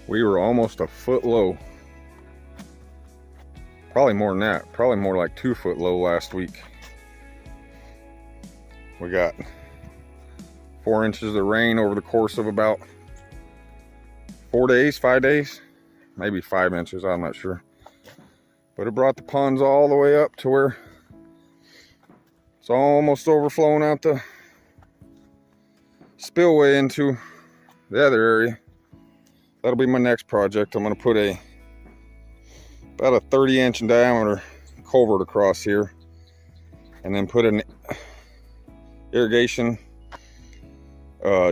We were almost a foot low. Probably more than that. Probably more like 2 foot low last week. We got 4 inches of rain over the course of about 4 days, 5 days, maybe 5 inches, I'm not sure. But it brought the ponds all the way up to where it's almost overflowing out the spillway into the other area. That'll be my next project. I'm gonna put about a 30-inch in diameter culvert across here, and then put an irrigation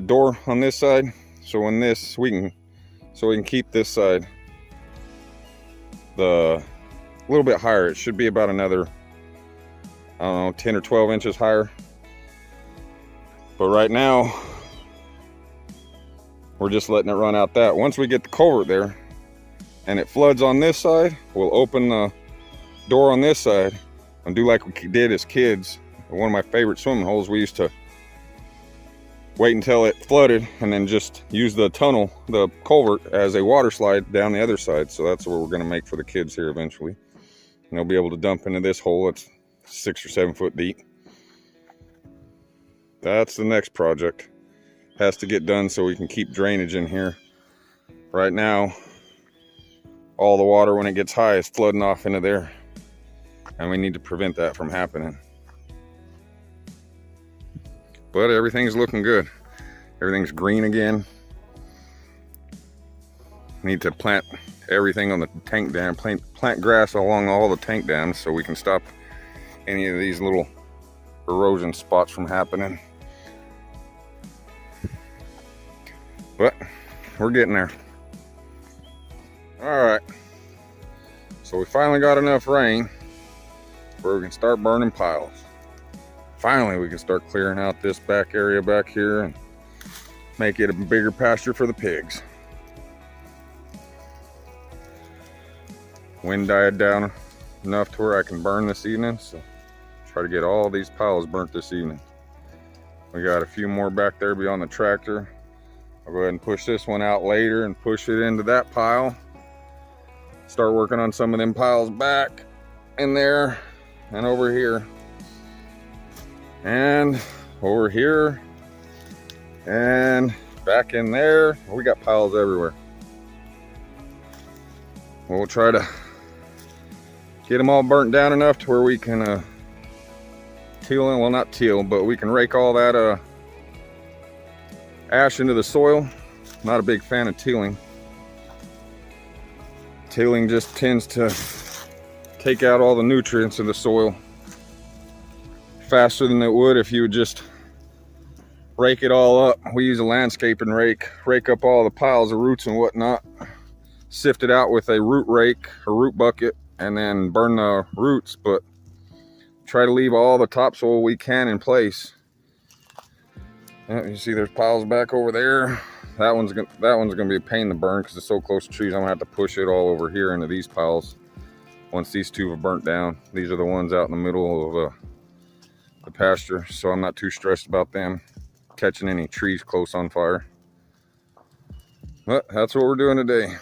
door on this side, so we can keep this side a little bit higher. It should be about another, I don't know, 10 or 12 inches higher. But right now we're just letting it run out that. Once we get the culvert there and it floods on this side, we'll open the door on this side and do like we did as kids. One of my favorite swimming holes, we used to wait until it flooded and then just use the tunnel, the culvert, as a water slide down the other side. So that's what we're going to make for the kids here eventually. And they'll be able to dump into this hole. It's 6 or 7 foot deep. That's the next project. Has to get done so we can keep drainage in here. Right now, all the water when it gets high is flooding off into there, and we need to prevent that from happening. But everything's looking good. Everything's green again. Need to plant everything on the tank dam, plant grass along all the tank dams so we can stop any of these little erosion spots from happening. But we're getting there. All right, so we finally got enough rain where we can start burning piles. Finally, we can start clearing out this back area back here and make it a bigger pasture for the pigs. Wind died down enough to where I can burn this evening, so try to get all these piles burnt this evening. We got a few more back there beyond the tractor. I'll go ahead and push this one out later and push it into that pile. Start working on some of them piles back in there and over here. And over here. And back in there. We got piles everywhere. We'll try to get them all burnt down enough to where we can well, not till, but we can rake all that ash into the soil. Not a big fan of tealing. Tealing just tends to take out all the nutrients in the soil faster than it would if you would just rake it all up. We use a landscaping rake up all the piles of roots and whatnot, sift it out with a root rake or root bucket, and then burn the roots, but try to leave all the topsoil we can in place. You see there's piles back over there. That one's gonna be a pain to burn because it's so close to trees. I'm gonna have to push it all over here into these piles once these two have burnt down. These are the ones out in the middle of the pasture, so I'm not too stressed about them catching any trees close on fire. But that's what we're doing today.